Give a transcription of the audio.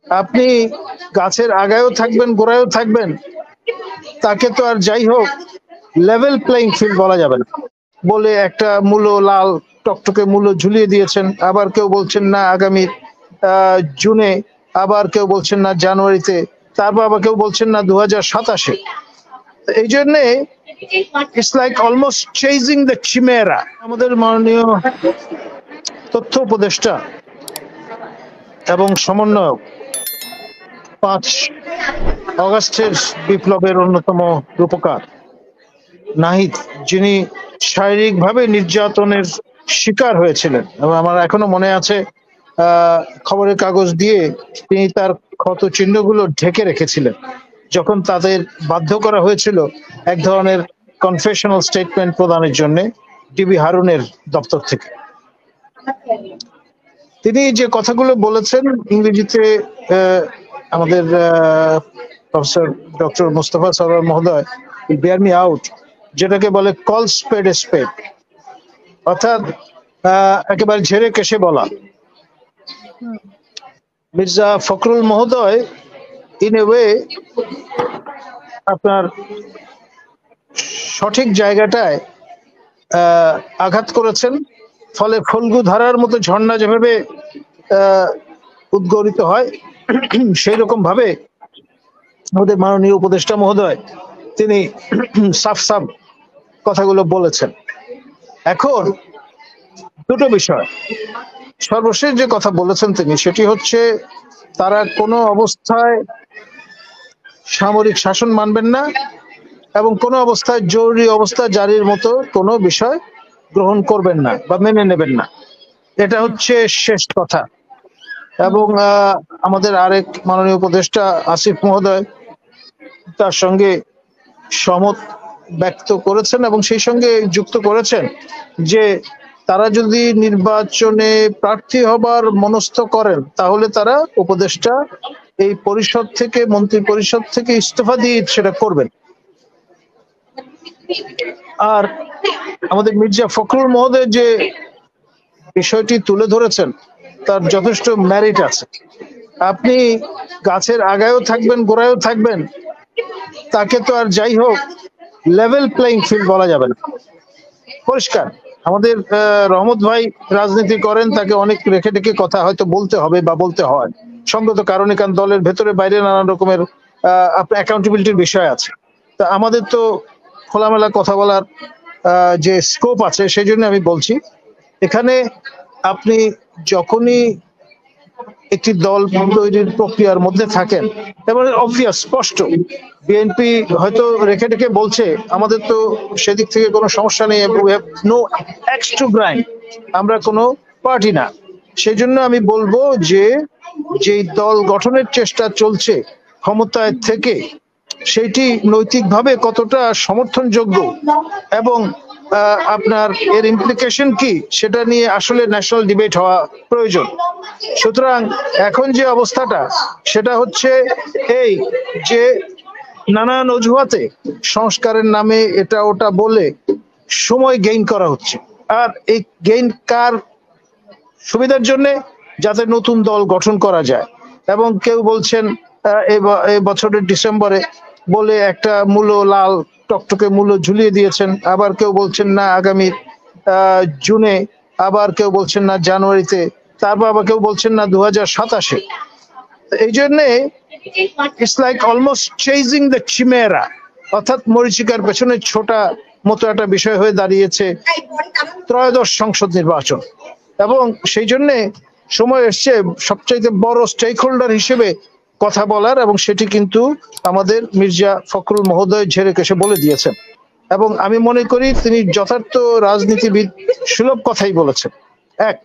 আপনি গাছের আগায়ও থাকবেন, গোড়ায়ও থাকবেন, তাকে তো আর যাই হোক লেভেল প্লেইং ফিল্ড বলা যাবে না। বলে একটা মূলো লাল টকটকে মূলো ঝুলিয়ে দিয়েছেন, আবার কেউ বলছেন না আগামী জুনে, আবার কেউ বলছেন না জানুয়ারিতে, তারপর আবার কেউ বলছেন না 2027-এ। এই জন্যে it's like almost chasing the chimera. আমাদের মাননীয় তথ্য উপদেষ্টা এবং সমন্বয়ক 5 অগাস্টের বিপ্লবের অন্যতম রূপকার নাহিদ, যিনি শারীরিকভাবে নির্যাতনের শিকার হয়েছিলেন, এবং আমার এখনো মনে আছে খবরের কাগজ দিয়ে তিনি তার ক্ষত চিহ্নগুলো ঢেকে রেখেছিলেন যখন তাদের বাধ্য করা হয়েছিল এক ধরনের কনফেশনাল স্টেটমেন্ট প্রদানের জন্য ডিবি হারুনের দপ্তর থেকে। তিনি যে কথাগুলো বলেছেন ইংরেজিতে, আমাদের প্রফেসর ডক্টর মোস্তফা সরওয়ার মহোদয় বেয়ার মি আউট, যেটাকে বলে কল স্পেড এ স্পেড, অর্থাৎ একেবারে ঝেড়ে কেশে বলা। মির্জা ফখরুল মহোদয় ইন এ ওয়ে আপনার সঠিক জায়গাটায় আঘাত করেছেন, ফলে ফল্গু ধারার মতো ঝর্ণা যেভাবে উদ্গরিত হয় সেই রকম ভাবে আমাদের মাননীয় উপদেষ্টা মহোদয় তিনি সাফ সাফ কথাগুলো বলেছেন। এখন দুটো বিষয়, সর্বশেষ যে কথা বলেছেন তিনি, সেটি হচ্ছে তারা কোনো অবস্থায় সামরিক শাসন মানবেন না এবং কোনো অবস্থায় জরুরি অবস্থা জারির মতো কোনো বিষয় গ্রহণ করবেন না বা মেনে নেবেন না। এটা হচ্ছে শেষ কথা। এবং আমাদের আরেক মাননীয় উপদেষ্টা আসিফ মহোদয় তার সঙ্গে সমত ব্যক্ত করেছেন এবং সেই সঙ্গে যুক্ত করেছেন যে তারা যদি নির্বাচনে প্রার্থী হবার মনস্থ করেন তাহলে তারা উপদেষ্টা এই পরিষদ থেকে, মন্ত্রী পরিষদ থেকে ইস্তফা দিয়ে সেটা করবেন। আর আমাদের মির্জা ফখরুল মহোদয় যে বিষয়টি তুলে ধরেছেন তার যথেষ্ট মেরিট আছে। আপনি গাছের আগায়ও থাকবেন, গোড়ায়ও থাকবেন, তাকে তো আর যাই হোক লেভেল প্লেইং ফিল্ড বলা যাবে না। পরিষ্কার আমাদের রহমত ভাই রাজনীতি করেন, তাকে অনেক রেখে রেখে কথা হয়তো বলতে হবে বা বলতে হয় সঙ্গত কারণে, কারণ দলের ভেতরে বাইরে নানান রকমের আপনার অ্যাকাউন্টেবিলিটির বিষয় আছে। তা আমাদের তো খোলামেলা কথা বলার যে স্কোপ আছে, সেই জন্য আমি বলছি এখানে আপনি যখনই একটি দল তৈরির প্রক্রিয়ার মধ্যে থাকেন, এবং অবভিয়াস স্পষ্ট বিএনপি হয়তো রেখে রেখে বলছে আমাদের তো সেদিক থেকে কোনো সমস্যা নেই, নো অ্যাক্স টু গ্রাইন্ড, আমরা কোনো পার্টি না। সেই জন্য আমি বলবো যে যেই দল গঠনের চেষ্টা চলছে ক্ষমতায় থেকে, সেইটি নৈতিকভাবে কতটা সমর্থনযোগ্য এবং আপনার এর ইমপ্লিকেশন কি, সেটা নিয়ে আসলে ন্যাশনাল ডিবেট হওয়া প্রয়োজন। সুতরাং এখন যে অবস্থাটা সেটা হচ্ছে এই যে নানান অজুহাতে সংস্কারের নামে এটা ওটা বলে সময় গেইন করা হচ্ছে, আর এই গেইন কার সুবিধার জন্য, যাতে নতুন দল গঠন করা যায়। এবং কেউ বলছেন এই বছরের ডিসেম্বরে বলে একটা মূলো লাল টকটকে মূলো ঝুলিয়ে দিয়েছেন, আবার কেউ বলছেন না আগামী জুনে, আবার কেউ বলছেন না জানুয়ারিতে, তারপর আবার কেউ বলছেন না 2027-এ। এই জন্যে it's like almost chasing the chimera, অর্থাৎ মরীচিকার পেছনে ছোটা মতো একটা বিষয় হয়ে দাঁড়িয়েছে ত্রয়োদশ সংসদ নির্বাচন। এবং সেই জন্যে সময় এসছে সবচাইতে বড় স্টেক হোল্ডার হিসেবে কথা বলার, এবং সেটি কিন্তু আমাদের মির্জা ফখরুল মহোদয় ঝেড়ে কেশে বলে দিয়েছেন। এবং আমি মনে করি তিনি যথার্থ রাজনীতিবিদ সুলভ কথাই বলেছেন। এক,